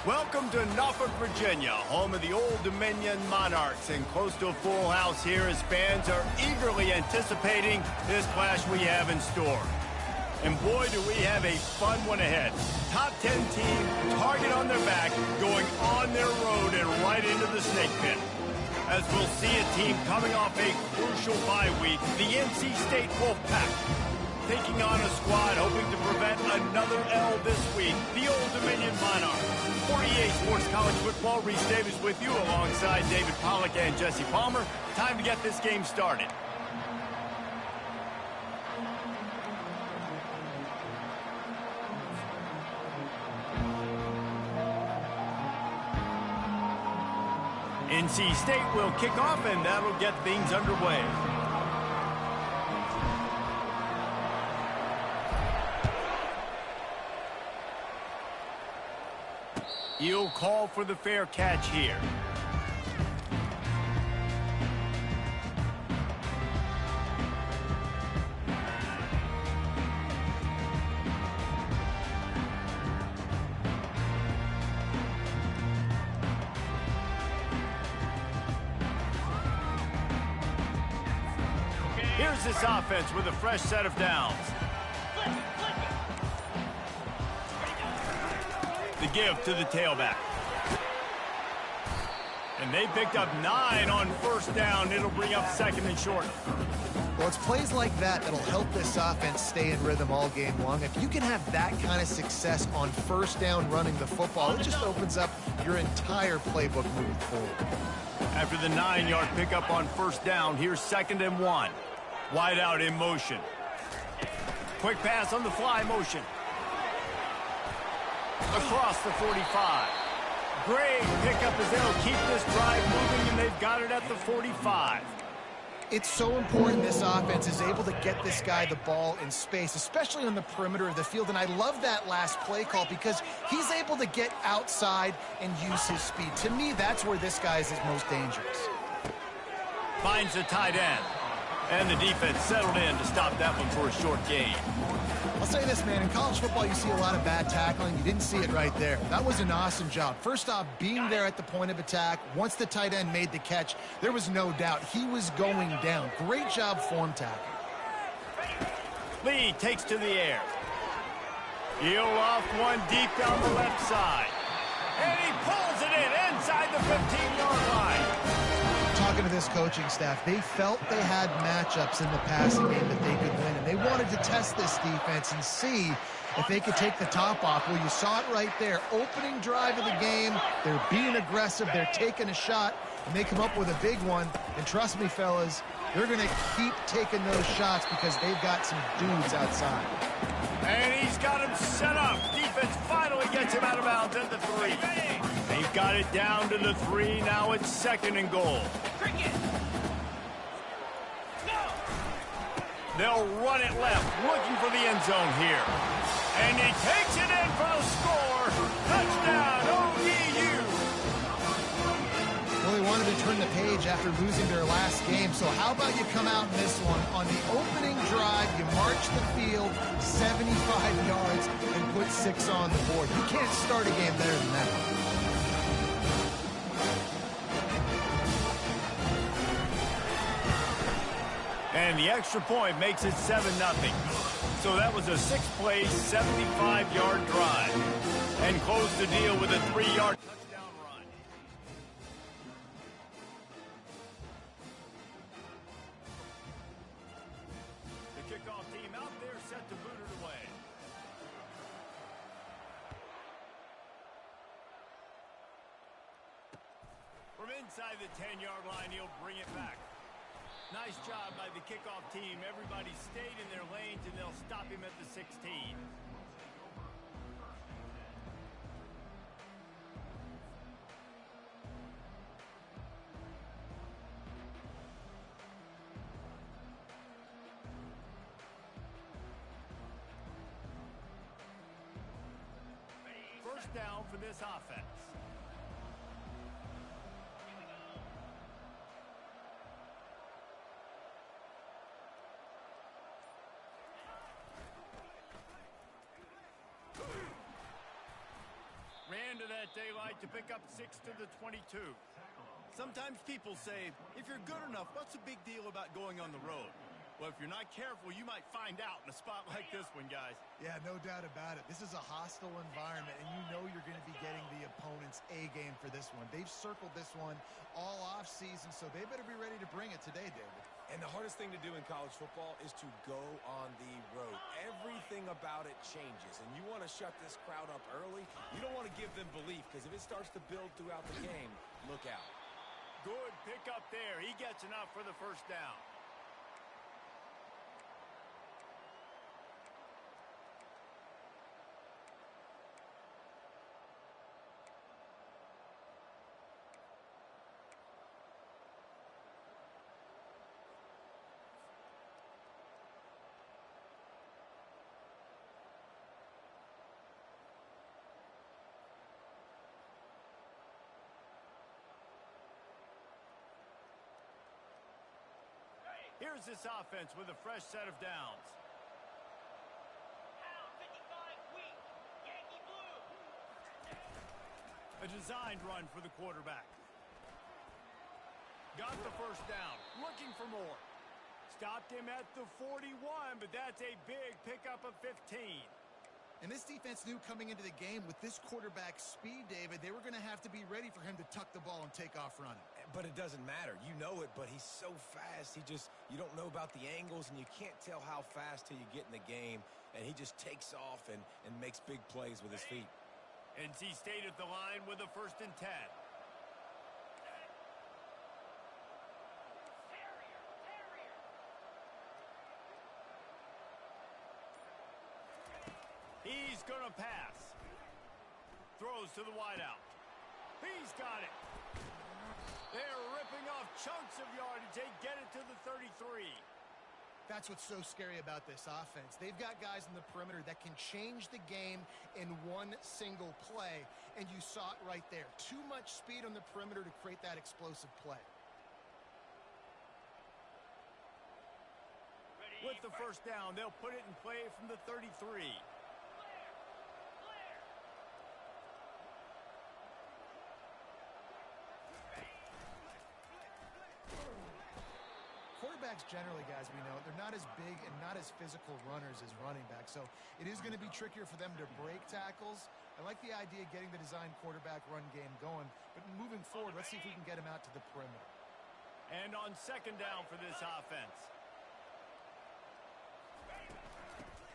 Welcome to Norfolk, Virginia, home of the Old Dominion Monarchs, and close to a full house here as fans are eagerly anticipating this clash we have in store. And boy, do we have a fun one ahead. Top 10 team, target on their back, going on their road and right into the snake pit. As we'll see a team coming off a crucial bye week, the NC State Wolfpack, taking on a squad hoping to prevent another L this week, the Old Dominion Monarchs. 48 Sports College Football, Reese Davis with you alongside David Pollack and Jesse Palmer. Time to get this game started. NC State will kick off, and that'll get things underway. He'll call for the fair catch here. Here's this offense with a fresh set of downs. The give to the tailback. And they picked up 9 on first down. It'll bring up second and short. Well, it's plays like that that'll help this offense stay in rhythm all game long. If you can have that kind of success on first down running the football, it just opens up your entire playbook moving forward. After the 9-yard pickup on first down, here's 2nd and 1. Wide out in motion. Quick pass on the fly motion. Across the 45. Great pickup as they'll keep this drive moving, and they've got it at the 45. It's so important this offense is able to get this guy the ball in space, especially on the perimeter of the field. And I love that last play call because he's able to get outside and use his speed. To me, that's where this guy is his most dangerous. Finds the tight end. And the defense settled in to stop that one for a short gain. I'll say this, man. In college football, you see a lot of bad tackling. You didn't see it right there. That was an awesome job. First off, being there at the point of attack. Once the tight end made the catch, there was no doubt he was going down. Great job form tackling. Lee takes to the air. He'll off one deep down the left side. And he pulls it in inside the 15-yard line. Talking to this coaching staff, they felt they had matchups in the passing game that they could win, and they wanted to test this defense and see if they could take the top off. Well, you saw it right there. Opening drive of the game, they're being aggressive, they're taking a shot, and they come up with a big one. And trust me, fellas, they're going to keep taking those shots because they've got some dudes outside. And he's got him set up. Defense finally gets him out of bounds at the 3. They've got it down to the 3. Now it's 2nd and goal. They'll run it left, looking for the end zone here. And he takes it in for the score. Touchdown, ODU. Well, they wanted to turn the page after losing their last game, so how about you come out in this one? On the opening drive, you march the field 75 yards and put 6 on the board. You can't start a game better than that. And the extra point makes it 7-0. So that was a 6-play, 75-yard drive. And closed the deal with a 3-yard touchdown run. The kickoff team out there set to boot it away. From inside the 10-yard line, he'll bring it back. Nice job by the kickoff team. Everybody stayed in their lanes, and they'll stop him at the 16. First down for this offense. Ran to that daylight to pick up 6 to the 22. Sometimes people say, if you're good enough, what's the big deal about going on the road? Well, if you're not careful, you might find out in a spot like this one, guys. Yeah, no doubt about it. This is a hostile environment, and you know you're going to be getting the opponent's A game for this one. They've circled this one all offseason, so they better be ready to bring it today, David. And the hardest thing to do in college football is to go on the road. Everything about it changes, and you want to shut this crowd up early. You don't want to give them belief, because if it starts to build throughout the game, look out. Good pick up there. He gets enough for the first down. Here's this offense with a fresh set of downs. Pound 55 weak. Yankee blue. A designed run for the quarterback. Got the first down. Looking for more. Stopped him at the 41, but that's a big pickup of 15. And this defense knew coming into the game with this quarterback's speed, David, they were going to have to be ready for him to tuck the ball and take off running. But it doesn't matter. You know it, but he's so fast. You don't know about the angles, and you can't tell how fast till you get in the game. And he just takes off and makes big plays with his feet. NC State at the line with a 1st and 10. He's going to pass. Throws to the wideout. He's got it. They're ripping off chunks of yardage. They get it to the 33. That's what's so scary about this offense. They've got guys in the perimeter that can change the game in one single play, and you saw it right there. Too much speed on the perimeter to create that explosive play. With the first down, they'll put it in play from the 33. Quarterbacks generally, guys, we know, they're not as big and not as physical runners as running backs, so it is going to be trickier for them to break tackles. I like the idea of getting the design quarterback run game going, but moving forward, let's see if we can get him out to the perimeter. And on 2nd down for this offense.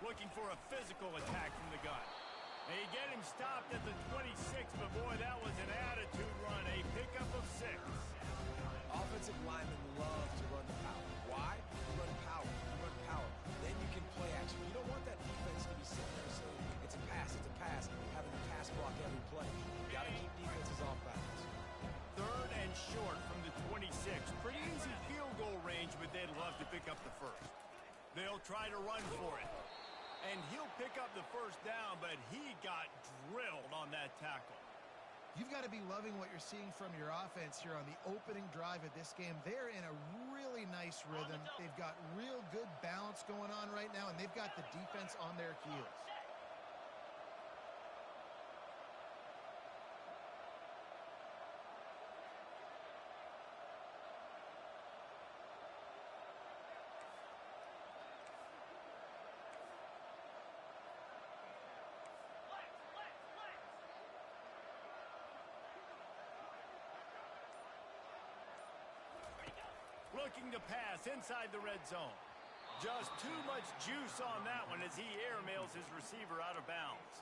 Looking for a physical attack from the gun. They get him stopped at the 26, but boy, that was an attitude run, a pickup of 6. Offensive linemen love to run the power. Why? You run power. You run power. Then you can play action. You don't want that defense to be sitting there saying, it's a pass, having to pass block every play. You got to keep defenses off balance. 3rd and short from the 26. Pretty easy field goal range, but they'd love to pick up the first. They'll try to run for it. And he'll pick up the first down, but he got drilled on that tackle. You've got to be loving what you're seeing from your offense here on the opening drive of this game. They're in a really nice rhythm. They've got real good balance going on right now, and they've got the defense on their heels. Looking to pass inside the red zone. Just too much juice on that one as he airmails his receiver out of bounds.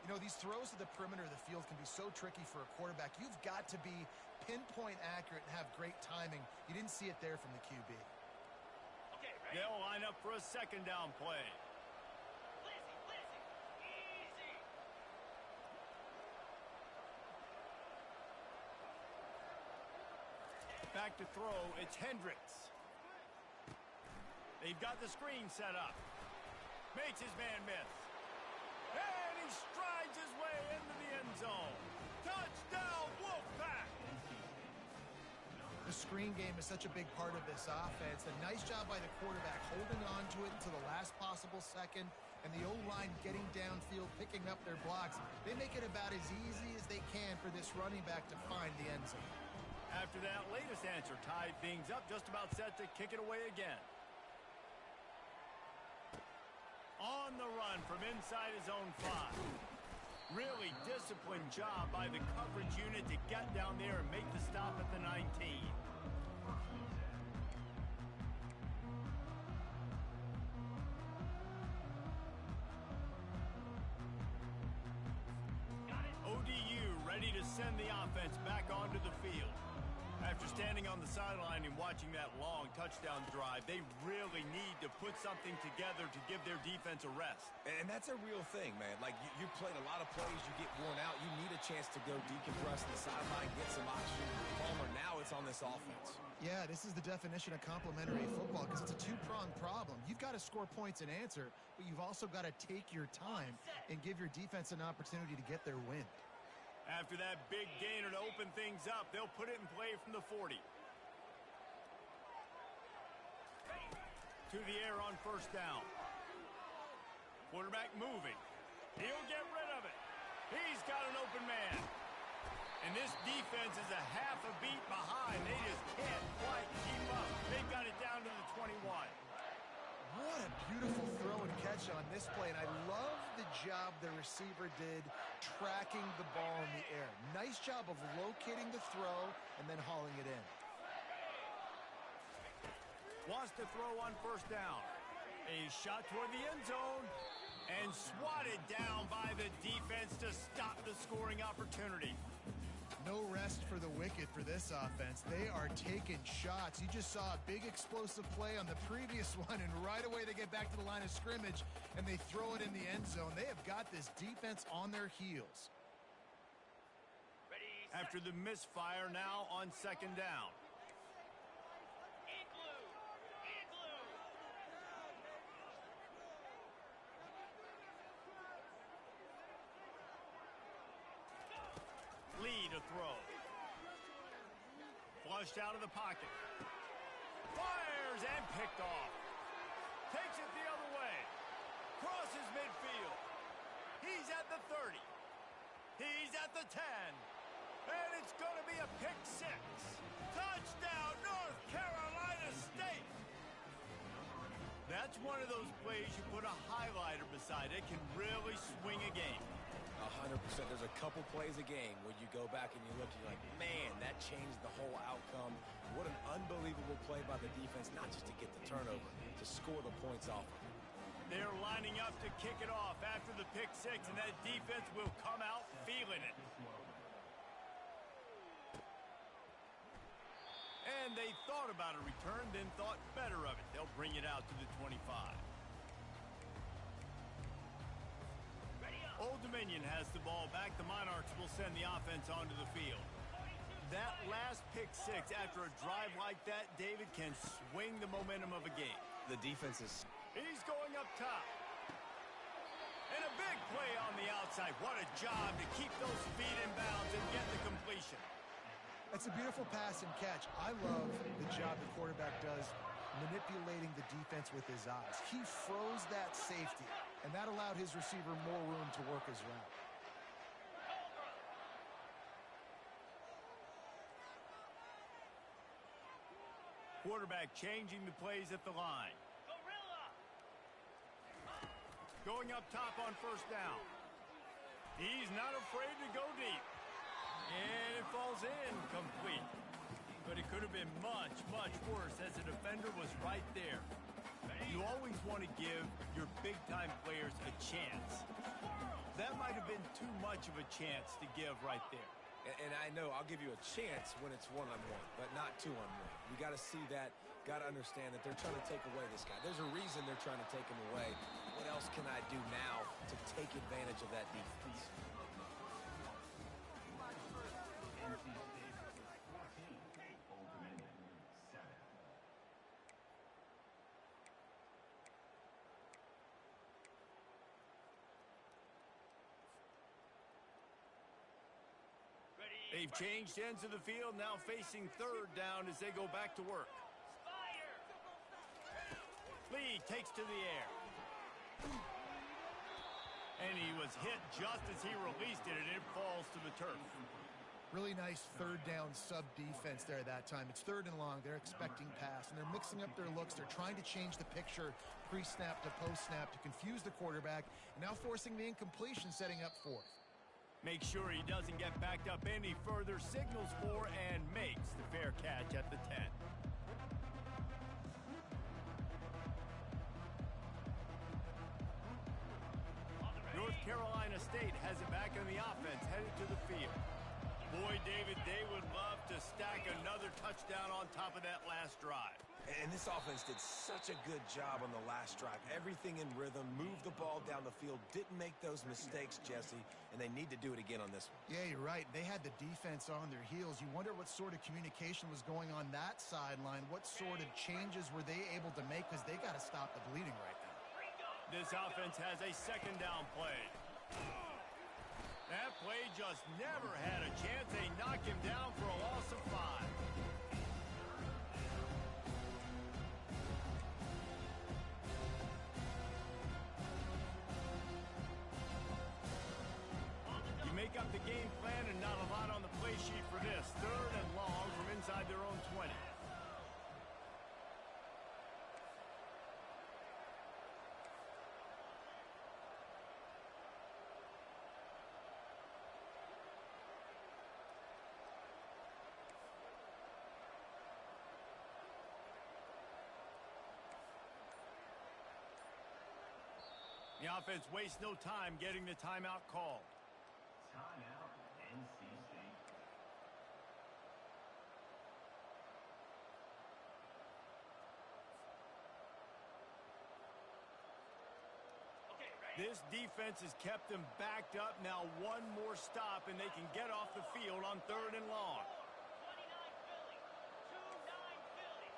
You know, these throws to the perimeter of the field can be so tricky for a quarterback. You've got to be pinpoint accurate and have great timing. You didn't see it there from the QB. Okay, ready? They'll line up for a 2nd down play. Easy. Back to throw, it's Hendricks. They've got the screen set up. Makes his man miss. And he strides his way into the end zone. Touchdown, Wolfpack! The screen game is such a big part of this offense. A nice job by the quarterback holding on to it until the last possible second, and the O-line getting downfield, picking up their blocks. They make it about as easy as they this running back to find the end zone. After that latest answer tied things up, just about set to kick it away again. On the run from inside his own 5. Really disciplined job by the coverage unit to get down there and make the stop at the 19. ODU ready to send the offense back onto the field. After standing on the sideline and watching that long touchdown drive, they really need to put something together to give their defense a rest. And that's a real thing, man. Like, you played a lot of plays, you get worn out, you need a chance to go decompress on the sideline, get some oxygen. Palmer, now it's on this offense. Yeah, this is the definition of complementary football because it's a two-pronged problem. You've got to score points and answer, but you've also got to take your time and give your defense an opportunity to get their win. After that big gainer to open things up, they'll put it in play from the 40. To the air on first down. Quarterback moving. He'll get rid of it. He's got an open man. And this defense is a half a beat behind. They just can't quite keep up. They've got it down to the 21. What a beautiful throw and catch on this play, and I love the job the receiver did tracking the ball in the air. Nice job of locating the throw and then hauling it in. Wants to throw on first down. A shot toward the end zone and swatted down by the defense to stop the scoring opportunity. No rest for the wicked for this offense. They are taking shots. You just saw a big explosive play on the previous one, and right away they get back to the line of scrimmage and they throw it in the end zone. They have got this defense on their heels. Ready, After the misfire, now on second down. Igloo! Igloo! Lee to throw. Flushed out of the pocket. Fires and picked off. Takes it the other way. Crosses midfield. He's at the 30. He's at the 10. And it's going to be a pick 6. Touchdown, North Carolina State. That's one of those plays you put a highlighter beside it, can really swing a game. 100%. There's a couple plays a game where you go back and you look and you're like, man, that changed the whole outcome. What an unbelievable play by the defense, not just to get the turnover, to score the points off of it. They're lining up to kick it off after the pick 6, and that defense will come out feeling it. And they thought about a return, then thought better of it. They'll bring it out to the 25. Old Dominion has the ball back. The Monarchs will send the offense onto the field. That last pick 6 after a drive like that, David, can swing the momentum of a game. The defense is... He's going up top. And a big play on the outside. What a job to keep those feet in bounds and get the completion. It's a beautiful pass and catch. I love the job the quarterback does manipulating the defense with his eyes. He froze that safety, and that allowed his receiver more room to work his route. Quarterback changing the plays at the line. Gorilla! Going up top on first down. He's not afraid to go deep. And it falls in complete. But it could have been much, much worse as the defender was right there. You always want to give your big-time players a chance. That might have been too much of a chance to give right there. And I know I'll give you a chance when it's one-on-one, but not two-on-one. You got to see that, got to understand that they're trying to take away this guy. There's a reason they're trying to take him away. What else can I do now to take advantage of that defense? They've changed ends of the field, now facing third down as they go back to work. Fire! Lee takes to the air. And he was hit just as he released it, and it falls to the turf. Really nice third down sub defense there that time. It's 3rd and long. They're expecting pass, and they're mixing up their looks. They're trying to change the picture pre-snap to post-snap to confuse the quarterback, and now forcing the incompletion, setting up 4th. Make sure he doesn't get backed up any further, signals for and makes the fair catch at the 10. North Carolina State has it back in the offense, headed to the field. Boy, David, they would love to stack another touchdown on top of that last drive. And this offense did such a good job on the last drive. Everything in rhythm, moved the ball down the field, didn't make those mistakes, Jesse, and they need to do it again on this one. Yeah, you're right. They had the defense on their heels. You wonder what sort of communication was going on that sideline. What sort of changes were they able to make, because they got to stop the bleeding right now. This offense has a 2nd down play. That play just never had a chance. They knock him down for a loss of 5. You make up the game plan and not a lot on the play sheet for this. 3rd and long from inside their own 20. The offense wastes no time getting the timeout called. Timeout, NC State. Okay, ready? This defense has kept them backed up. Now one more stop and they can get off the field on 3rd and long. 29 Philly. 2-9 Philly.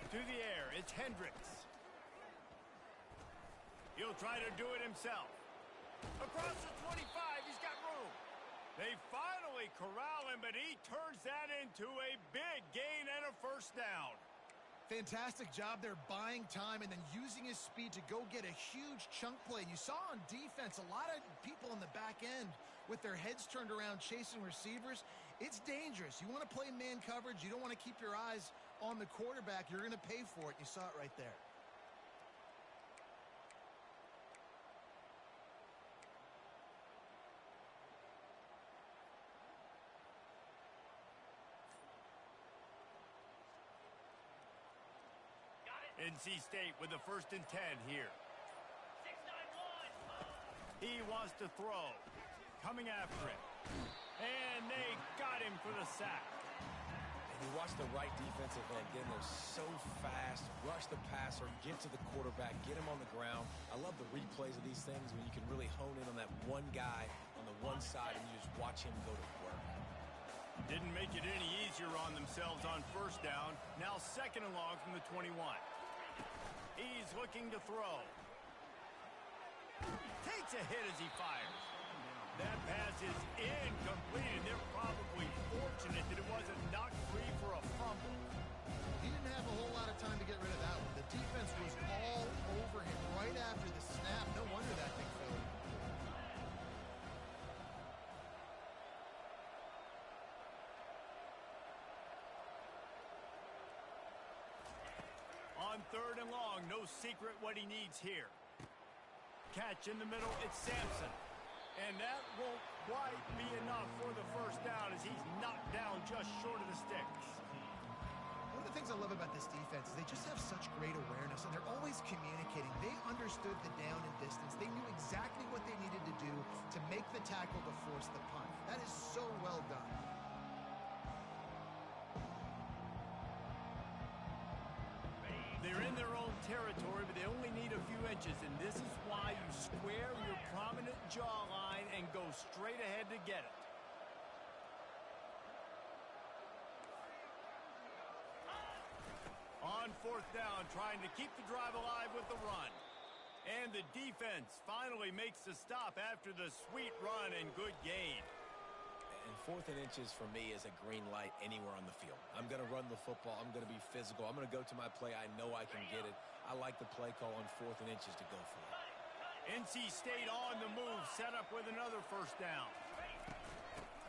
To the air, it's Hendricks. He'll try to do it himself. Across the 25, he's got room. They finally corral him, but he turns that into a big gain and a 1st down. Fantastic job there buying time and then using his speed to go get a huge chunk play. And you saw on defense a lot of people in the back end with their heads turned around chasing receivers. It's dangerous. You want to play man coverage. You don't want to keep your eyes on the quarterback. You're going to pay for it. You saw it right there. NC State with the 1st and 10 here. 6-9-1. He wants to throw. Coming after it. And they got him for the sack. And you watch the right defensive end get in there so fast, rush the passer, get to the quarterback, get him on the ground. I love the replays of these things when you can really hone in on that one guy on the one side and you just watch him go to work. Didn't make it any easier on themselves on 1st down. Now 2nd and long from the 21. He's looking to throw. Takes a hit as he fires. That pass is incomplete, and they're probably fortunate that it wasn't knocked free for a fumble. He didn't have a whole lot of time to get rid of that one. The defense was all over him right after the snap. No wonder that thing fell. On 3rd and long, no secret what he needs here. Catch in the middle, it's Sampson. And that won't quite be enough for the 1st down as he's knocked down just short of the sticks. One of the things I love about this defense is they just have such great awareness, and they're always communicating. They understood the down and distance. They knew exactly what they needed to do to make the tackle to force the punt. That is so well done. They're in their own territory, but they only need a few inches, and this is why you square your prominent jawline and go straight ahead to get it. On 4th down, trying to keep the drive alive with the run. And the defense finally makes the stop after the sweet run and good gain. And 4th and inches for me is a green light anywhere on the field. I'm going to run the football. I'm going to be physical. I'm going to go to my play. I know I can get it. I like the play call on 4th and inches to go for it. NC State on the move, set up with another first down.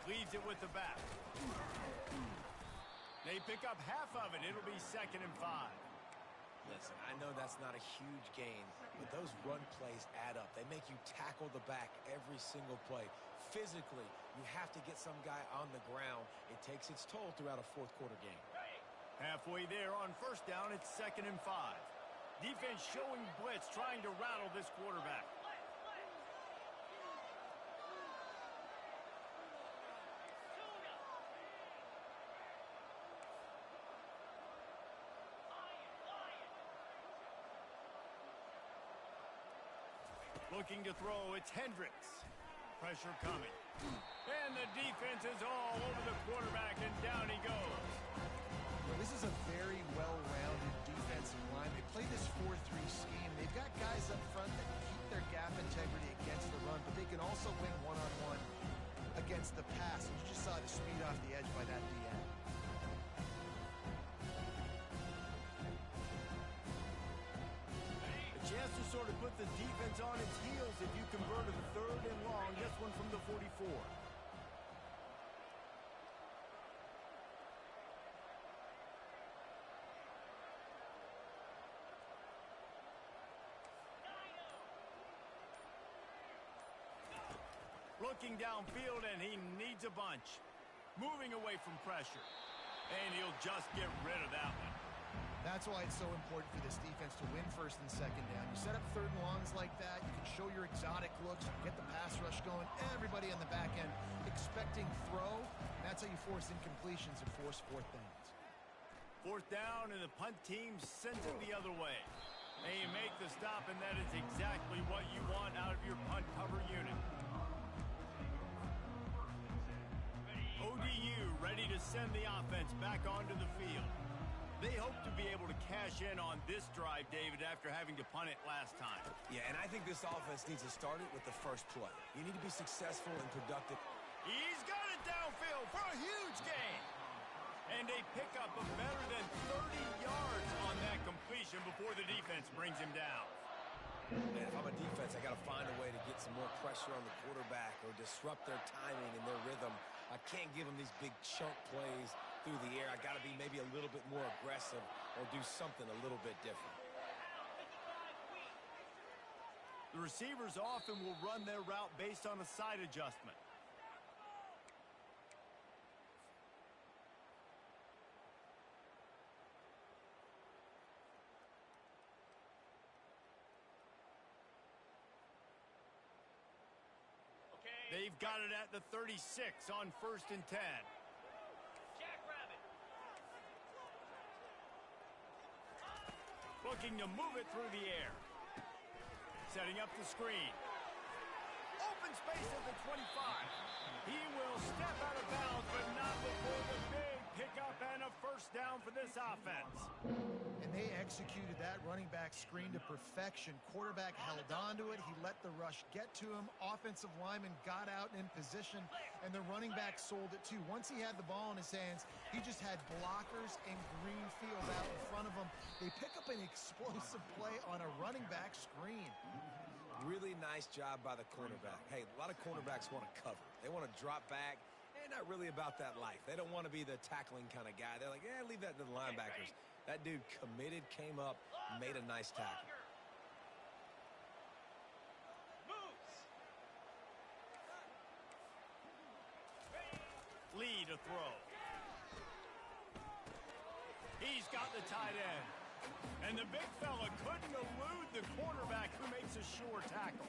Leaves it with the back. They pick up half of it. It'll be 2nd and 5. Listen, I know that's not a huge gain, but those run plays add up. They make you tackle the back every single play. Physically, you have to get some guy on the ground. It takes its toll throughout a fourth-quarter game. Halfway there on first down, it's 2nd and 5. Defense showing blitz, trying to rattle this quarterback. Looking to throw, it's Hendricks. Pressure coming. And the defense is all over the quarterback, and down he goes. Well, this is a very well-rounded defensive line. They play this 4-3 scheme. They've got guys up front that can keep their gap integrity against the run, but they can also win one-on-one against the pass. And you just saw the speed off the edge by that DN. Chance to sort of put the defense on its heels if you convert a 3rd and long. This one from the 44. Looking downfield, and he needs a bunch. Moving away from pressure. And he'll just get rid of that one. That's why it's so important for this defense to win 1st and 2nd down. You set up 3rd and longs like that, you can show your exotic looks, you can get the pass rush going, everybody on the back end expecting throw, and that's how you force incompletions and force 4th downs. 4th down, and the punt team sends it the other way. And you make the stop, and that is exactly what you want out of your punt cover unit. ODU ready to send the offense back onto the field. They hope to be able to cash in on this drive, David, after having to punt it last time. Yeah, and I think this offense needs to start it with the first play. You need to be successful and productive. He's got it downfield for a huge gain. And they pick up a better than 30 yards on that completion before the defense brings him down. Man, if I'm a defense, I got to find a way to get some more pressure on the quarterback or disrupt their timing and their rhythm. I can't give them these big chunk plays through the air. I got to be maybe a little bit more aggressive or do something a little bit different. The receivers often will run their route based on a side adjustment. They've got it at the 36 on 1st and 10. Jackrabbit. Looking to move it through the air. Setting up the screen. Open space at the 25. He will step out of bounds, but not before the big pickup and a 1st down for this offense. And they executed that running back screen to perfection. Quarterback held on to it. He let the rush get to him. Offensive lineman got out in position, and the running back sold it too. Once he had the ball in his hands, he just had blockers and green field out in front of him. They pick up an explosive play on a running back screen. Really nice job by the cornerback. Hey, a lot of cornerbacks want to cover. They want to drop back. They're not really about that life. They don't want to be the tackling kind of guy. They're like, yeah, leave that to the linebackers. That dude committed, came up, made a nice tackle. Moves. Lee to throw. He's got the tight end. And the big fella couldn't elude the cornerback who makes a sure tackle.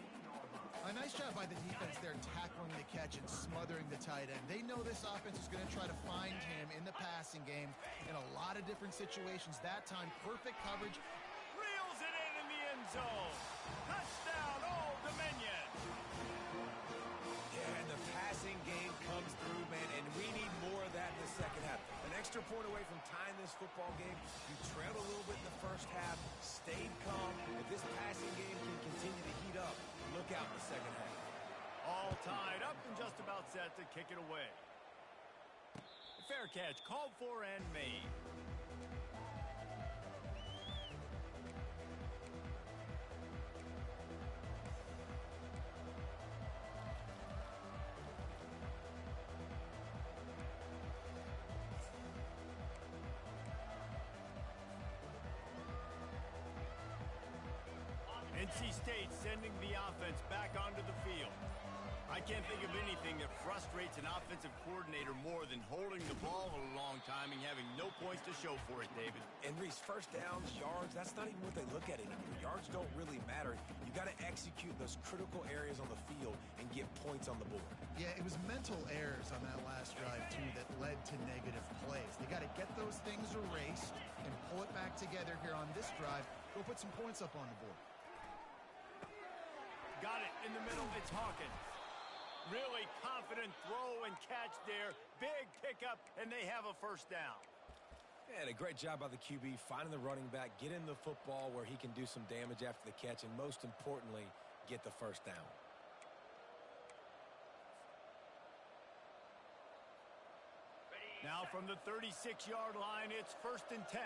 A nice job by the defense there tackling the catch and smothering the tight end. They know this offense is going to try to find him in the passing game in a lot of different situations. That time, perfect coverage. Reels it in the end zone. Touchdown, Old Dominion. Yeah, and the passing game comes through, man, and we need more of that in the second half. An extra point away from tying this football game. You trailed a little bit in the first half, stayed calm. If this passing game can continue to heat up, look out in the second half. All tied up and just about set to kick it away. Fair catch called for and made. NC State sending the offense back onto the field. I can't think of anything that frustrates an offensive coordinator more than holding the ball a long time and having no points to show for it, David. And Reese, first downs, yards, that's not even what they look at anymore. Yards don't really matter. You got to execute those critical areas on the field and get points on the board. Yeah, it was mental errors on that last drive, too, that led to negative plays. They got to get those things erased and pull it back together here on this drive. Go put some points up on the board. Got it in the middle. It's Hawkins. Really confident throw and catch there. Big pickup, and they have a first down. And a great job by the QB finding the running back, getting the football where he can do some damage after the catch, and most importantly, get the first down. Now from the 36-yard line, it's 1st and 10.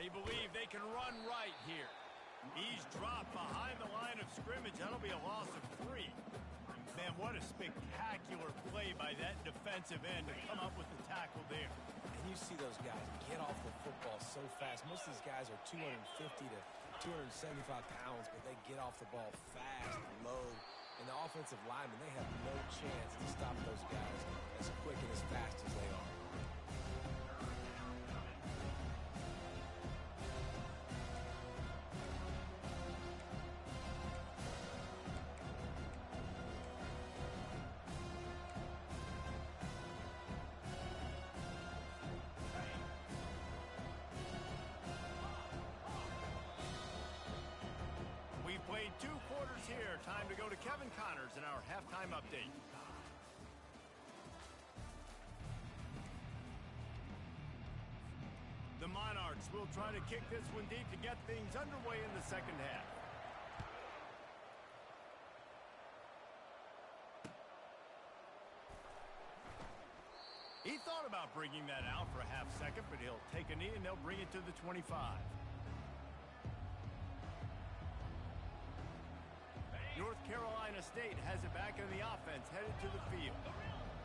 They believe they can run right here. He's dropped behind the line of scrimmage. That'll be a loss of 3. Man, what a spectacular play by that defensive end to come up with the tackle there. And you see those guys get off the football so fast. Most of these guys are 250 to 275 pounds, but they get off the ball fast, low. And the offensive linemen, they have no chance to stop those guys as quick and as fast as they are. We've played 2 quarters here. Time to go to Kevin Connors in our halftime update. The Monarchs will try to kick this one deep to get things underway in the second half. He thought about bringing that out for a half second, but he'll take a knee and they'll bring it to the 25. North Carolina State has it back in the offense, headed to the field.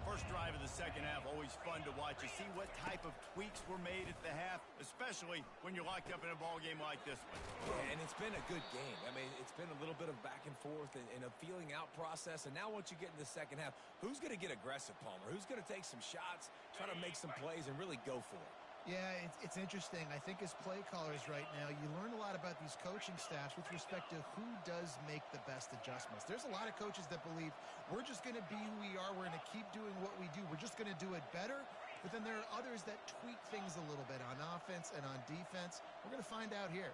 First drive of the second half, always fun to watch. You see what type of tweaks were made at the half, especially when you're locked up in a ball game like this one. Yeah, and it's been a good game. I mean, it's been a little bit of back and forth and a feeling out process. And now once you get in the second half, who's going to get aggressive, Palmer? Who's going to take some shots, try to make some plays, and really go for it? Yeah, it's interesting. I think as play callers right now, you learn a lot about these coaching staffs with respect to who does make the best adjustments. There's a lot of coaches that believe we're just going to be who we are. We're going to keep doing what we do. We're just going to do it better. But then there are others that tweak things a little bit on offense and on defense. We're going to find out here.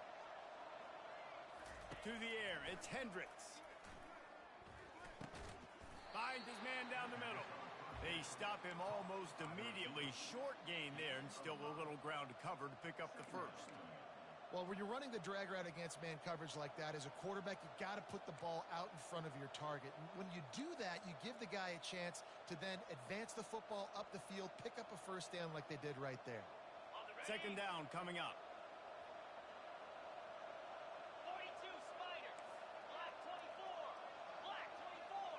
To the air, it's Hendricks. Finds his man down the middle. They stop him almost immediately. Short gain there, and still a little ground to cover to pick up the first. Well, when you're running the drag route against man coverage like that, as a quarterback, you got to put the ball out in front of your target. And when you do that, you give the guy a chance to then advance the football up the field, pick up a first down like they did right there. Second down coming up. 42 Spiders. Black 24. Black 24.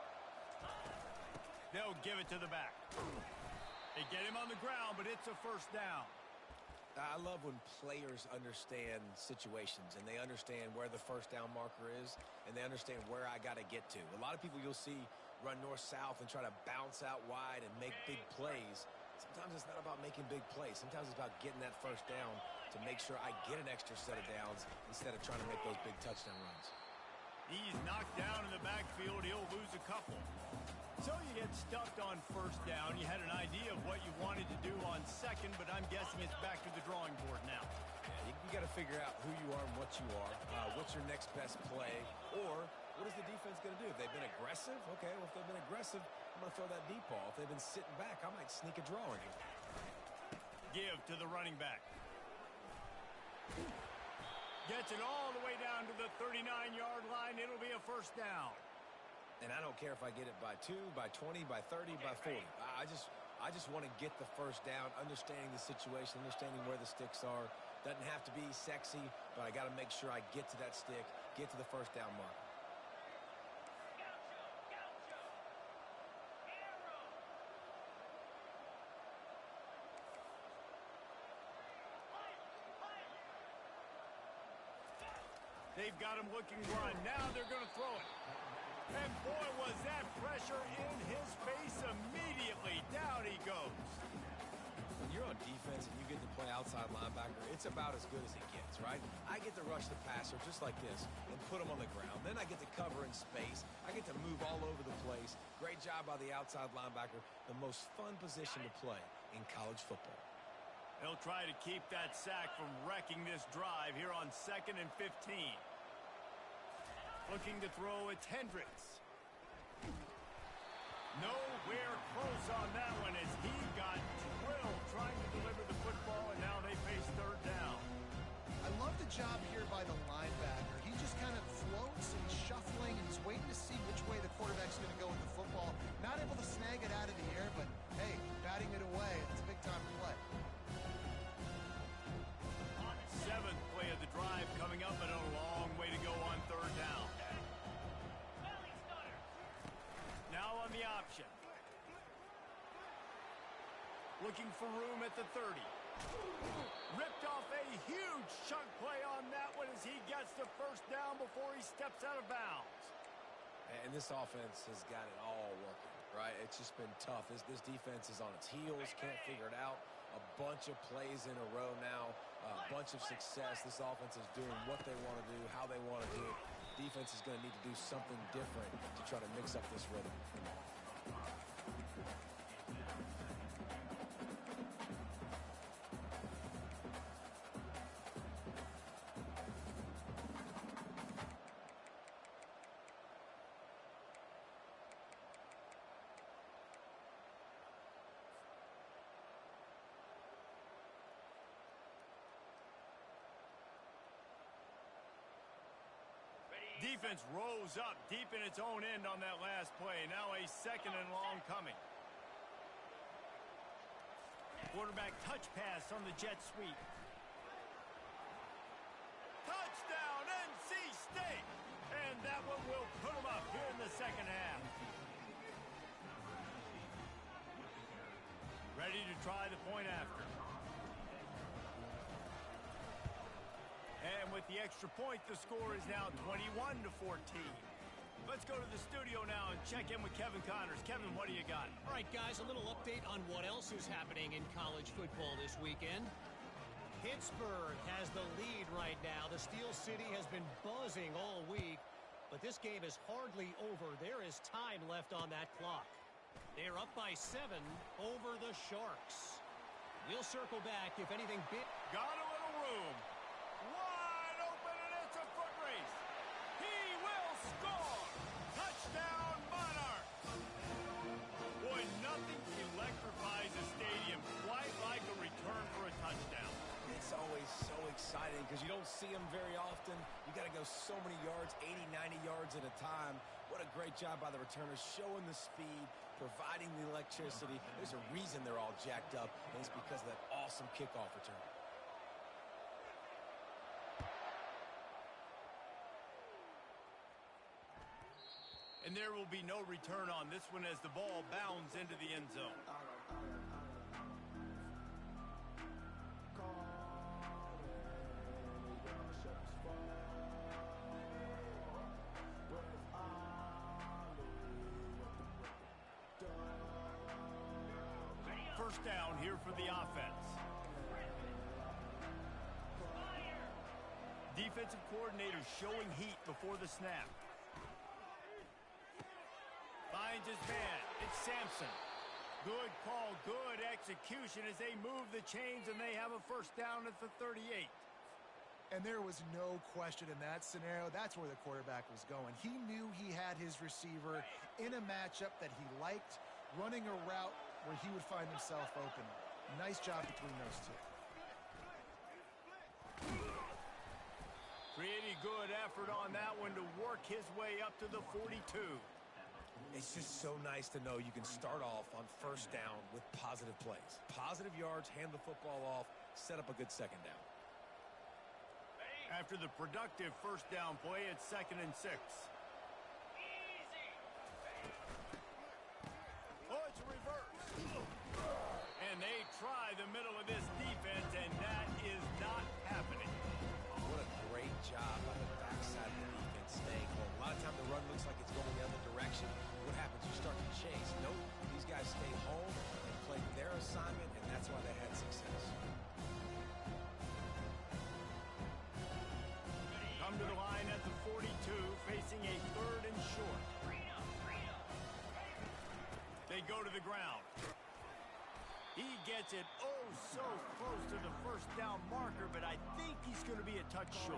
They'll give it to the back. They get him on the ground, but it's a first down. I love when players understand situations and they understand where the first down marker is and they understand where I got to get to. A lot of people you'll see run north-south and try to bounce out wide and make big plays. Sometimes it's not about making big plays. Sometimes it's about getting that first down to make sure I get an extra set of downs instead of trying to make those big touchdown runs. He's knocked down in the backfield. He'll lose a couple. So you get stuffed on first down. You had an idea of what you wanted to do on second, but I'm guessing it's back to the drawing board now. Yeah, you got to figure out who you are and what you are. What's your next best play? Or what is the defense going to do? If they've been aggressive, okay, well, if they've been aggressive, I'm going to throw that deep ball. If they've been sitting back, I might sneak a draw in here. Give to the running back. Gets it all the way down to the 39-yard line. It'll be a first down. And I don't care if I get it by 2, by 20, by 30, by 40. I just want to get the first down, understanding the situation, understanding where the sticks are. Doesn't have to be sexy, but I got to make sure I get to that stick, get to the first down mark. they've got him looking run. Now they're going to throw it. And boy, was that pressure in his face immediately. Down he goes. When you're on defense and you get to play outside linebacker, it's about as good as it gets, right? I get to rush the passer just like this and put him on the ground. Then I get to cover in space. I get to move all over the place. Great job by the outside linebacker. The most fun position to play in college football. They'll try to keep that sack from wrecking this drive here on 2nd and 15. Looking to throw, it's Hendricks. Nowhere close on that one as he got drilled trying to deliver the football, and now they face 3rd down. I love the job here by the linebacker. He just kind of floats and shuffling and is waiting to see which way the quarterback's going to go with the football. Not able to snag it out of the air, but hey, batting it away, it's a big-time play. 7th play of the drive coming up, and a long way to go on 3rd down. Now on the option. Looking for room at the 30. Ripped off a huge chunk play on that one as he gets the 1st down before he steps out of bounds. And this offense has got it all working, right? It's just been tough. This defense is on its heels, can't figure it out. A bunch of plays in a row now, a bunch of success. This offense is doing what they want to do, how they want to do it. Defense is going to need to do something different to try to mix up this rhythm. Defense rose up deep in its own end on that last play. Now a 2nd and long coming. Quarterback touch pass on the jet sweep. Touchdown, NC State! And that one will put them up here in the 2nd half. Ready to try the point after. And with the extra point, the score is now 21-14. Let's go to the studio now and check in with Kevin Connors. Kevin, what do you got? All right, guys, a little update on what else is happening in college football this weekend. Pittsburgh has the lead right now. The Steel City has been buzzing all week, but this game is hardly over. There is time left on that clock. They're up by 7 over the Sharks. We'll circle back if anything big. Got a little room. Wide open, and it's a foot race. He will score. Touchdown, Monarchs. Boy, nothing electrifies a stadium quite like a return for a touchdown. It's always so exciting because you don't see them very often. You got to go so many yards, 80, 90 yards at a time. What a great job by the returners, showing the speed, providing the electricity. There's a reason they're all jacked up, and it's because of that awesome kickoff return. And there will be no return on this one as the ball bounds into the end zone. First down here for the offense. Defensive coordinator showing heat before the snap. Finds his man. It's Sampson. Good call, good execution as they move the chains, and they have a first down at the 38. And there was no question in that scenario. That's where the quarterback was going. He knew he had his receiver in a matchup that he liked, running a route where he would find himself open. Nice job between those two. Pretty good effort on that one to work his way up to the 42. It's just so nice to know you can start off on first down with positive plays. Positive yards, hand the football off, set up a good second down. After the productive first down play, it's 2nd and 6. Oh, it's a reverse. And they try the middle of this defense, and that is not happening. What a great job by the backside line at the 42, facing a 3rd and short. They go to the ground. He gets it so close to the first down marker, but I think he's going to be a touch short.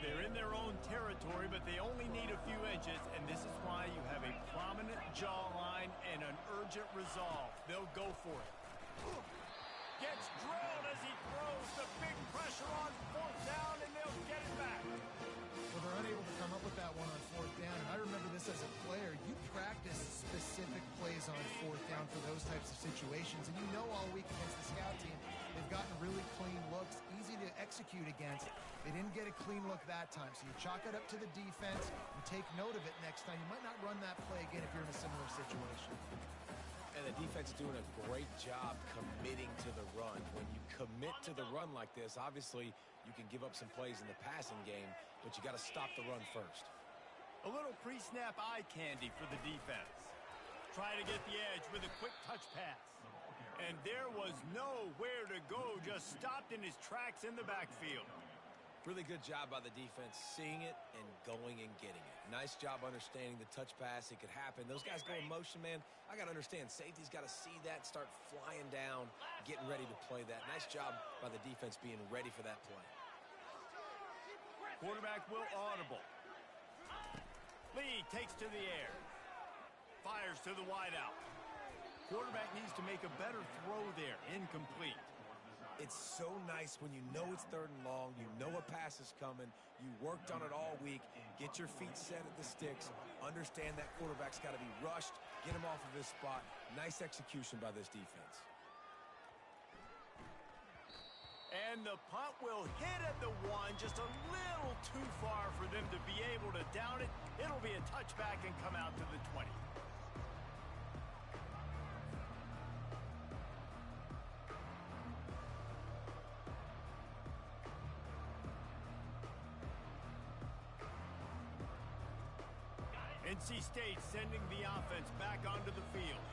They're in their own territory, but they only need a few inches, and this is why you have a prominent jawline and an urgent resolve. They'll go for it. Gets drilled as he throws the big pressure on 4th down, and they'll get it back. Well, they're unable to come up with that one on 4th down, and I remember this as a player. You practice specific plays on 4th down for those types of situations, and you know all week against the scout team, they've gotten really clean looks, easy to execute against. They didn't get a clean look that time, so you chalk it up to the defense and take note of it next time. You might not run that play again if you're in a similar situation. And the defense is doing a great job committing to the run. When you commit to the run like this, obviously you can give up some plays in the passing game, but you got to stop the run first. A little pre-snap eye candy for the defense. Try to get the edge with a quick touch pass. And there was nowhere to go, just stopped in his tracks in the backfield. Really good job by the defense, seeing it and going and getting it. Nice job understanding the touch pass. It could happen. Those guys go in motion, man. I got to understand, safety's got to see that, start flying down, getting ready to play that. Nice job by the defense being ready for that play. Quarterback will audible. Lee takes to the air. Fires to the wideout. Quarterback needs to make a better throw there. Incomplete. It's so nice when you know it's 3rd and long, you know a pass is coming, you worked on it all week, get your feet set at the sticks, understand that quarterback's got to be rushed, get him off of his spot. Nice execution by this defense. And the punt will hit at the 1, just a little too far for them to be able to down it. It'll be a touchback and come out to the 20. NC State sending the offense back onto the field.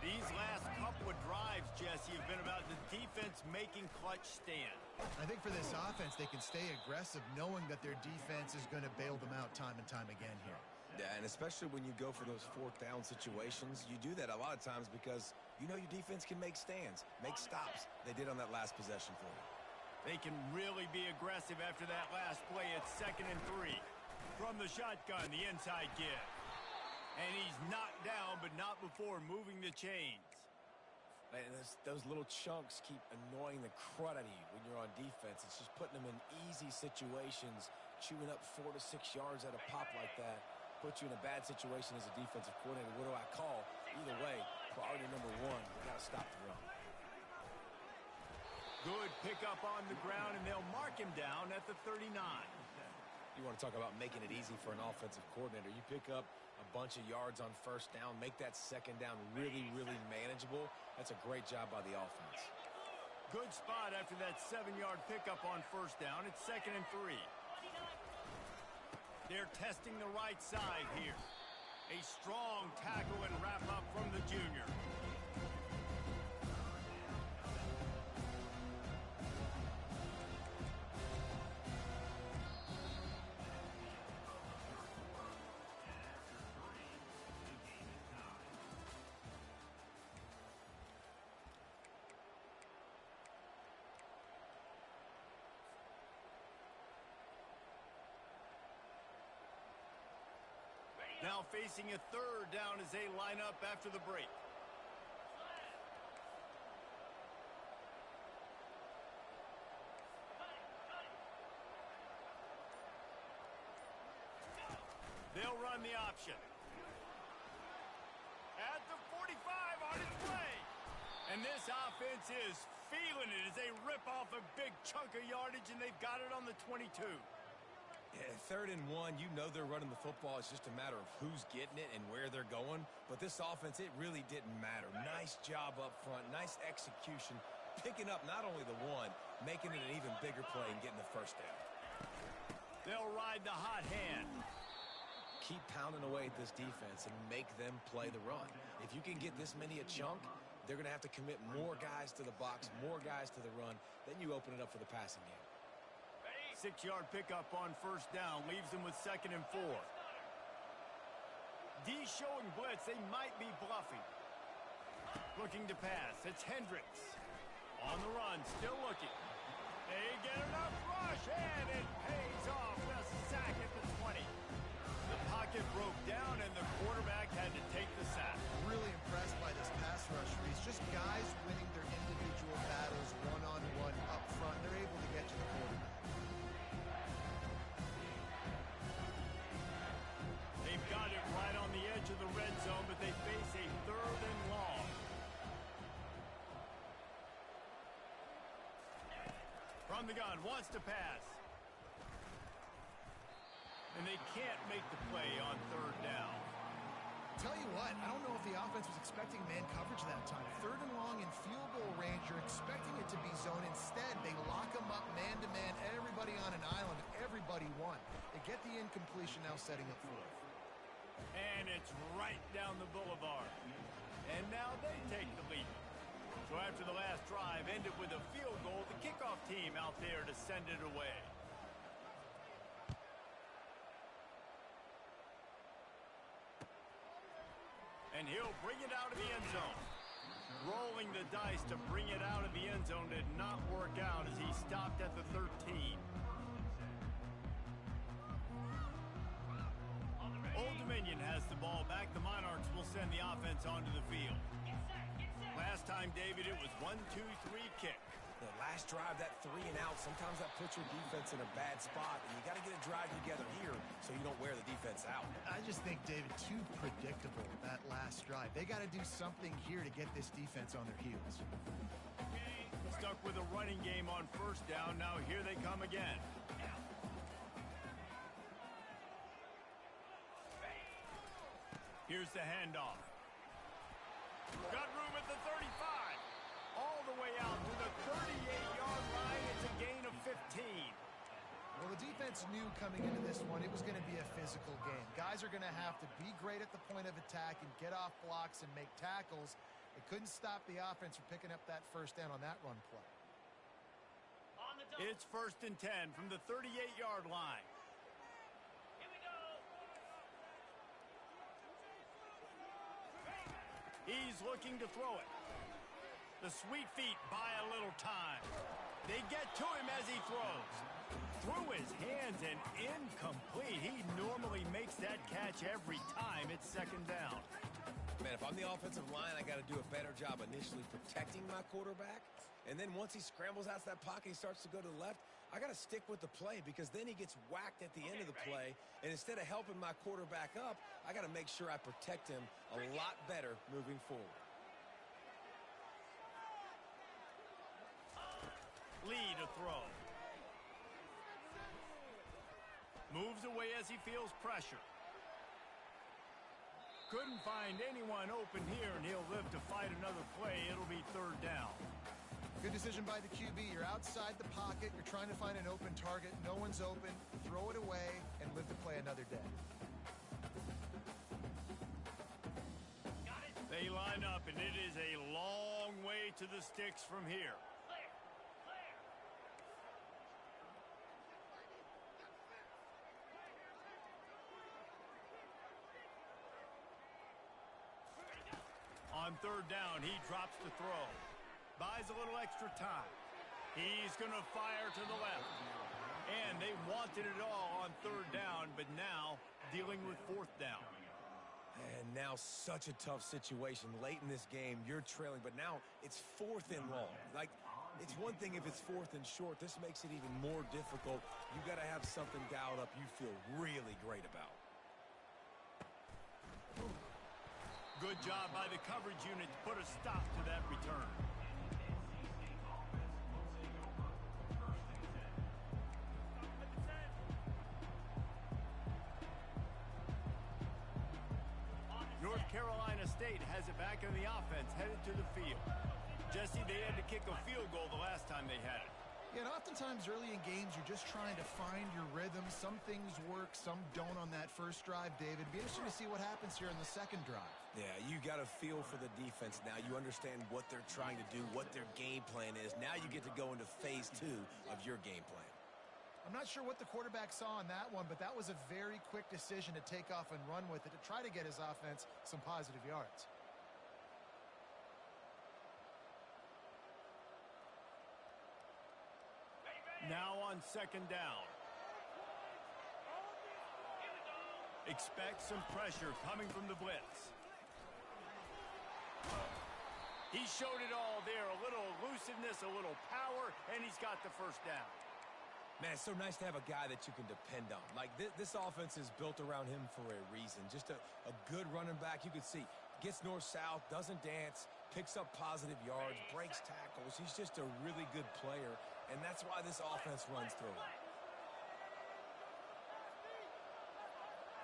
These last couple of drives, Jesse, have been about the defense making clutch stand. I think for this offense, they can stay aggressive knowing that their defense is going to bail them out time and time again here. Yeah, and especially when you go for those 4th down situations, you do that a lot of times because you know your defense can make stands, make stops. They did on that last possession for you. They can really be aggressive after that last play at 2nd and 3. From the shotgun, the inside give. And he's knocked down, but not before moving the chains. Man, those little chunks keep annoying the crud out of you when you're on defense. It's just putting them in easy situations, chewing up 4 to 6 yards at a pop like that. Puts you in a bad situation as a defensive coordinator. What do I call? Either way, priority number 1, you got to stop the run. Good pickup on the ground, and they'll mark him down at the 39. You want to talk about making it easy for an offensive coordinator. You pick up a bunch of yards on 1st down, make that 2nd down really, really manageable. That's a great job by the offense. Good spot after that 7-yard pickup on 1st down. It's 2nd and 3. They're testing the right side here. A strong tackle and wrap up from the junior. Now facing a 3rd down as they line up after the break. They'll run the option. At the 45 on its way. And this offense is feeling it as they rip off a big chunk of yardage, and they've got it on the 22. Yeah, 3rd and 1, you know they're running the football. It's just a matter of who's getting it and where they're going. But this offense, it really didn't matter. Nice job up front, nice execution, picking up not only the 1, making it an even bigger play and getting the 1st down. They'll ride the hot hand. keep pounding away at this defense and make them play the run. If you can get this many a chunk, they're going to have to commit more guys to the box, more guys to the run. Then you open it up for the passing game. 6-yard pickup on first down leaves them with 2nd and 4. D showing blitz. They might be bluffing. Looking to pass. It's Hendricks. On the run, still looking. They get enough rush, and it pays off. The sack at the 20. The pocket broke down, and the quarterback had to take the sack. Really impressed by this pass rush, Reese. Just guys winning their individual battles one-on-one up front. They're able to get to the quarterback. They've got it right on the edge of the red zone, but they face a 3rd and long. From the gun, wants to pass. And they can't make the play on 3rd down. Tell you what, I don't know if the offense was expecting man coverage that time. 3rd and long in field goal range, you're expecting it to be zone. Instead, they lock them up man-to-man, everybody on an island, everybody won. They get the incompletion, now setting up 4th. And it's right down the boulevard. And now they take the lead. So after the last drive ended with a field goal, the kickoff team out there to send it away. And he'll bring it out of the end zone. Rolling the dice to bring it out of the end zone did not work out as he stopped at the 13. Old Dominion has the ball back. The Monarchs will send the offense onto the field. Last time, David, it was 1-2-3 kick. The last drive, that 3 and out, sometimes that puts your defense in a bad spot, and you got to get a drive together here so you don't wear the defense out. I just think, David, too predictable, that last drive. They got to do something here to get this defense on their heels. Stuck with a running game on first down. Now here they come again. Here's the handoff. Got room at the 35. All the way out to the 38-yard line. It's a gain of 15. Well, the defense knew coming into this one it was going to be a physical game. Guys are going to have to be great at the point of attack and get off blocks and make tackles. They couldn't stop the offense from picking up that first down on that run play. It's 1st and 10 from the 38-yard line. Here we go. He's looking to throw it. The sweet feet buy a little time. They get to him as he throws. Through his hands and incomplete. He normally makes that catch every time. It's 2nd down. Man, if I'm the offensive line, I got to do a better job initially protecting my quarterback. And then once he scrambles out of that pocket, he starts to go to the left, I got to stick with the play because then he gets whacked at the end of the play. And instead of helping my quarterback up, I got to make sure I protect him a lot better moving forward. Lee to throw. Moves away as he feels pressure. Couldn't find anyone open here, and he'll live to fight another play. It'll be 3rd down. Good decision by the QB. You're outside the pocket. You're trying to find an open target. No one's open. Throw it away and live to play another day. They line up, and it is a long way to the sticks from here. On 3rd down, he drops the throw. Buys a little extra time. He's going to fire to the left. And they wanted it all on 3rd down, but now dealing with 4th down. And now such a tough situation. Late in this game, you're trailing, but now it's 4th and long. Like, it's one thing if it's 4th and short. This makes it even more difficult. You got to have something dialed up you feel really great about. Good job by the coverage unit to put a stop to that return. North Carolina State has it back in the offense, headed to the field. Jesse, they had to kick a field goal the last time they had it. Yeah, and oftentimes early in games, you're just trying to find your rhythm. Some things work, some don't on that first drive, David. Be interesting to see what happens here in the second drive. Yeah, you got a feel for the defense now. You understand what they're trying to do, what their game plan is. Now you get to go into phase 2 of your game plan. I'm not sure what the quarterback saw on that one, but that was a very quick decision to take off and run with it to try to get his offense some positive yards. Now on second down. Expect some pressure coming from the blitz. He showed it all there. A little elusiveness, a little power, and he's got the first down. Man, it's so nice to have a guy that you can depend on. Like, this offense is built around him for a reason. Just a good running back. You can see, gets north-south, doesn't dance, picks up positive yards, breaks tackles. He's just a really good player, and that's why this offense runs through him.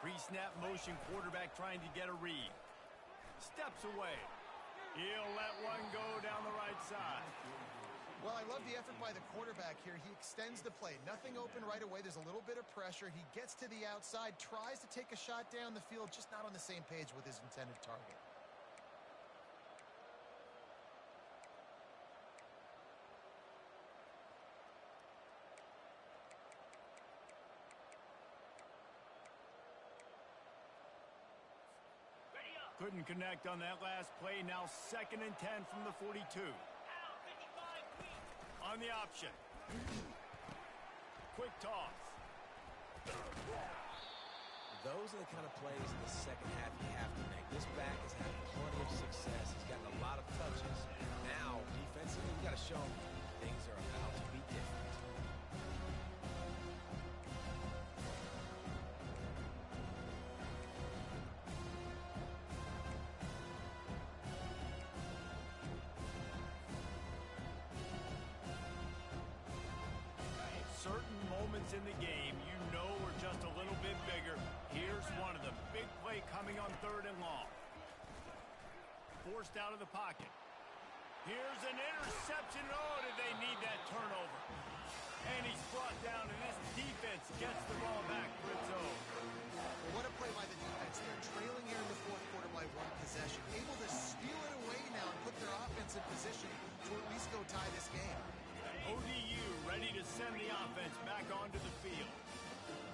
Pre-snap motion quarterback trying to get a read. Steps away. He'll let one go down the right side. Well, I love the effort by the quarterback here. He extends the play. Nothing open right away. There's a little bit of pressure. He gets to the outside, tries to take a shot down the field, just not on the same page with his intended target. Couldn't connect on that last play. Now 2nd and 10 from the 42. On the option. Quick toss. Those are the kind of plays in the second half you have to make. This back has had plenty of success. He's gotten a lot of touches. Now, defensively, you got to show him things are about to be different. Certain moments in the game you know are just a little bit bigger. Here's one of them. Big play coming on 3rd and long. Forced out of the pocket. Here's an interception. Oh, did they need that turnover? And he's brought down, and this defense gets the ball back for its own. Well, what a play by the defense. They're trailing here in the 4th quarter by 1 possession. Able to steal it away now and put their offense in position to at least go tie this game. ODU ready to send the offense back onto the field.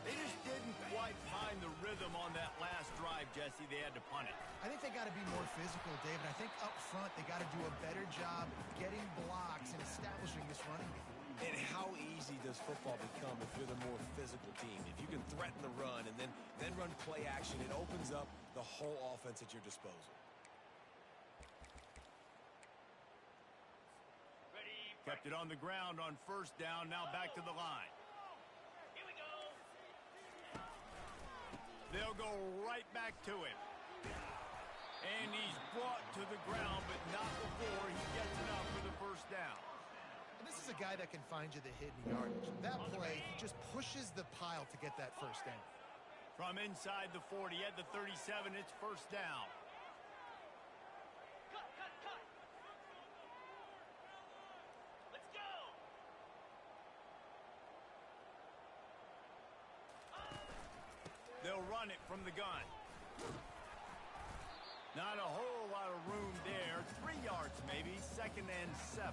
They just didn't quite find the rhythm on that last drive, Jesse. They had to punt it. I think they got to be more physical, David. I think up front they got to do a better job getting blocks and establishing this running game. And how easy does football become if you're the more physical team? If you can threaten the run and then run play action, it opens up the whole offense at your disposal. Kept it on the ground on 1st down. Now back to the line. Here we go. They'll go right back to him. And he's brought to the ground, but not before he gets enough for the 1st down. And this is a guy that can find you the hidden yardage. That play, he just pushes the pile to get that 1st down. From inside the 40 at the 37, it's 1st down. Cut. Let's go. They'll run it from the gun. Not a whole lot of room there. 3 yards maybe. 2nd and 7.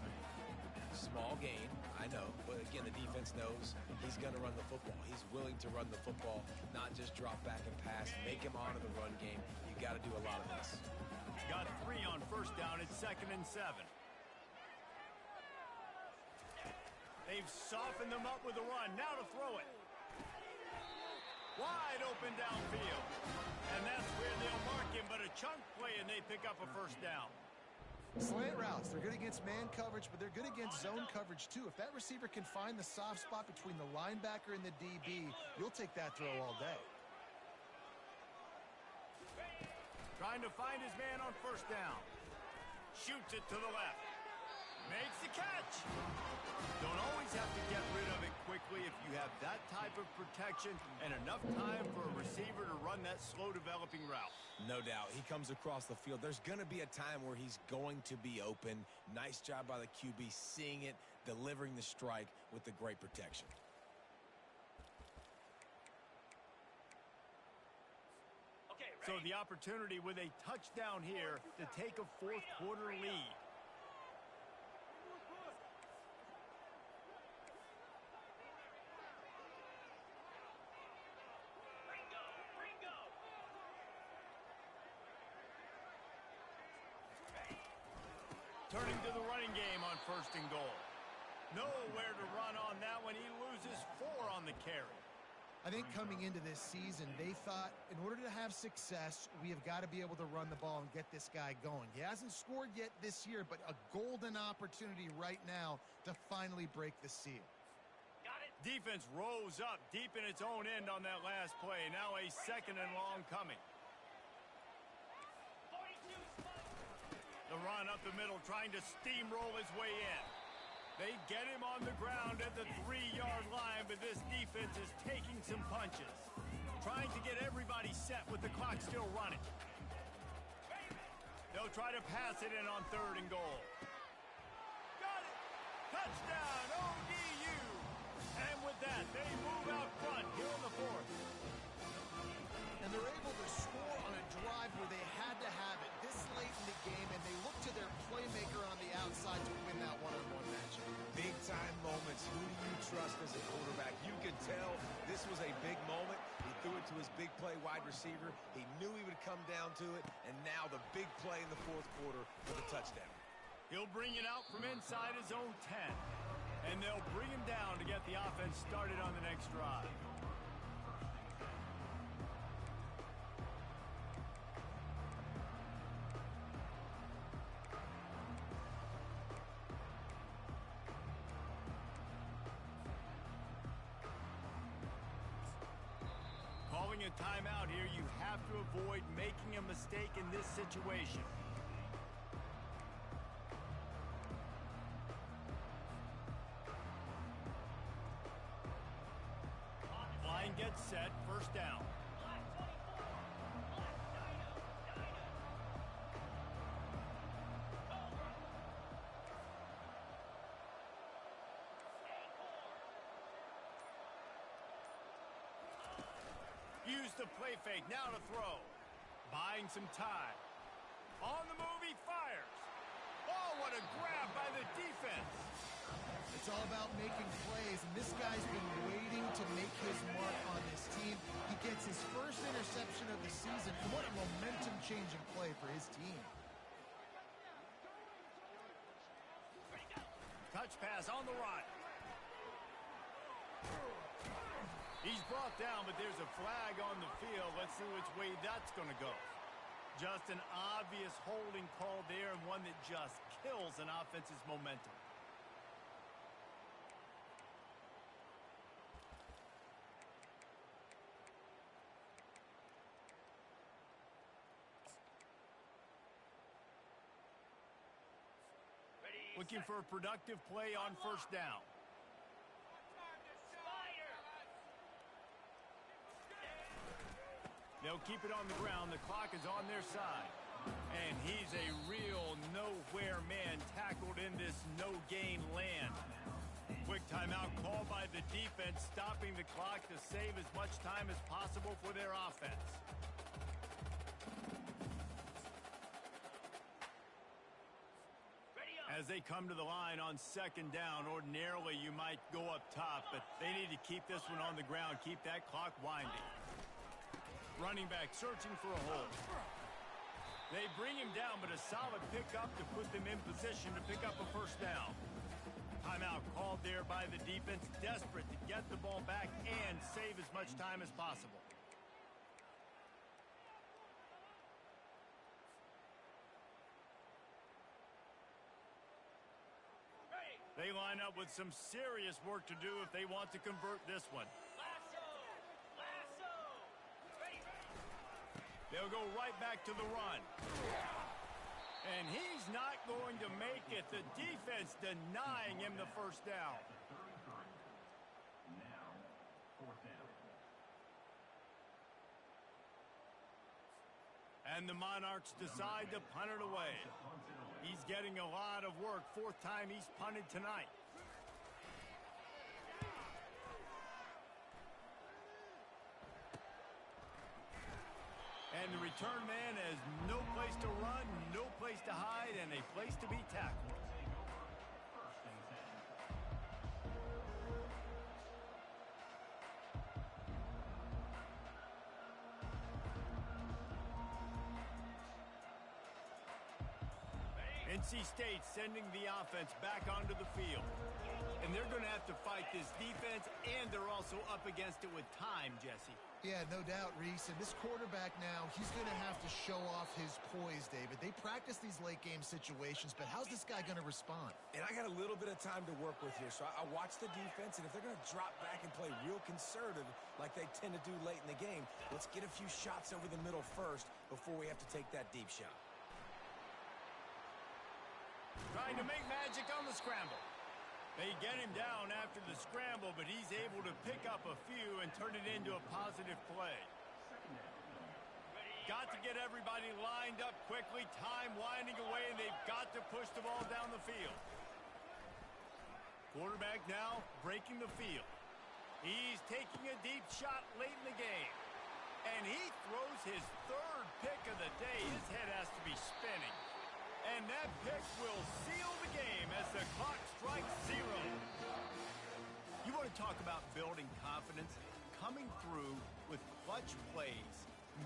Small gain, I know, but again, the defense knows he's going to run the football. He's willing to run the football, not just drop back and pass, make him honor the run game. You got to do a lot of this. Got 3 on 1st down. It's 2nd and 7. They've softened them up with a run. Now to throw it. Wide open downfield. And that's where they'll mark him, but a chunk play, and they pick up a 1st down. Slant routes, they're good against man coverage, but they're good against zone coverage too. If that receiver can find the soft spot between the linebacker and the DB, you'll take that throw all day. Trying to find his man on 1st down. Shoots it to the left. Makes the catch. Don't always have to get rid of it quickly if you have that type of protection and enough time for a receiver to run that slow-developing route. No doubt. He comes across the field. There's going to be a time where he's going to be open. Nice job by the QB seeing it, delivering the strike with the great protection. Okay, ready? So the opportunity with a touchdown here to take a fourth-quarter lead. Turning to the running game on 1st and goal. Nowhere to run on that one. He loses 4 on the carry. I think coming into this season, they thought in order to have success, we have got to be able to run the ball and get this guy going. He hasn't scored yet this year, but a golden opportunity right now to finally break the seal. Got it. Defense rose up deep in its own end on that last play. Now a 2nd and long coming. 42 spot. The run up the middle, trying to steamroll his way in. They get him on the ground at the 3-yard line, but this defense is taking some punches. Trying to get everybody set with the clock still running. They'll try to pass it in on 3rd and goal. Got it! Touchdown, ODU! And with that, they move out front here in the 4th. And they're able to score on a drive where they had to have it this late in the game, and they look to their playmaker on the outside to win that one-on-one matchup. Big-time moments. Who do you trust as a quarterback? You can tell this was a big moment. He threw it to his big play wide receiver. He knew he would come down to it, and now the big play in the 4th quarter for the touchdown. He'll bring it out from inside his own 10. And they'll bring him down to get the offense started on the next drive. Calling a timeout here, you have to avoid making a mistake in this situation. Line gets set, 1st down. Black 24. Black Dino. Cobra. Use the play fake, now to throw. Buying some time. On the move, he fires. Oh, what a grab by the defense. It's all about making plays, and this guy's been waiting to make his mark on this team. He gets his first interception of the season, and what a momentum-changing play for his team. Touch pass on the run. He's brought down, but there's a flag on the field. Let's see which way that's going to go. Just an obvious holding call there, and one that just kills an offense's momentum. Ready. Looking for a productive play on 1st down. They'll keep it on the ground. The clock is on their side. And he's a real nowhere man tackled in this no-gain land. Quick timeout called by the defense, stopping the clock to save as much time as possible for their offense. As they come to the line on 2nd down, ordinarily you might go up top, but they need to keep this one on the ground, keep that clock winding. Running back searching for a hole. They bring him down, but a solid pickup to put them in position to pick up a 1st down. Timeout called there by the defense, desperate to get the ball back and save as much time as possible. They line up with some serious work to do if they want to convert this one. Lasso. Ready. They'll go right back to the run. And he's not going to make it. The defense denying him the first down. Now, fourth down. And the Monarchs decide to punt it away. He's getting a lot of work. Fourth time he's punted tonight. And the return man has no place to run, no place to hide, and a place to be tackled. First and 10. NC State sending the offense back onto the field. And they're going to have to fight this defense, and they're also up against it with time, Jesse. Yeah, no doubt, Reese. And this quarterback now, he's going to have to show off his poise, David. They practice these late-game situations, but how's this guy going to respond? And I got a little bit of time to work with here, so I watch the defense, and if they're going to drop back and play real conservative like they tend to do late in the game, let's get a few shots over the middle first before we have to take that deep shot. Trying to make magic on the scramble. They get him down after the scramble, but he's able to pick up a few and turn it into a positive play. Got to get everybody lined up quickly. Time winding away, and they've got to push the ball down the field. Quarterback now breaking the field. He's taking a deep shot late in the game. And he throws his third pick of the day. His head has to be spinning. And that pick will seal the game as the clock strikes 0. You want to talk about building confidence? Coming through with clutch plays,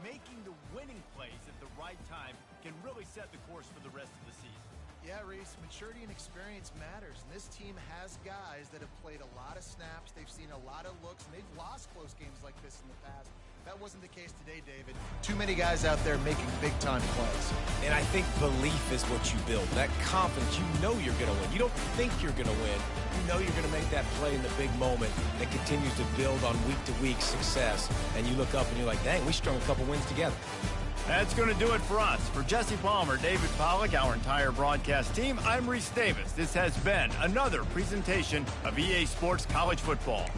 making the winning plays at the right time can really set the course for the rest of the season. Yeah, Reese, maturity and experience matters. And this team has guys that have played a lot of snaps. They've seen a lot of looks, and they've lost close games like this in the past. That wasn't the case today, David. Too many guys out there making big-time plays. And I think belief is what you build. That confidence, you know you're going to win. You don't think you're going to win. You know you're going to make that play in the big moment that continues to build on week-to-week success. And you look up and you're like, dang, we strung a couple wins together. That's going to do it for us. For Jesse Palmer, David Pollack, our entire broadcast team, I'm Reese Davis. This has been another presentation of EA Sports College Football.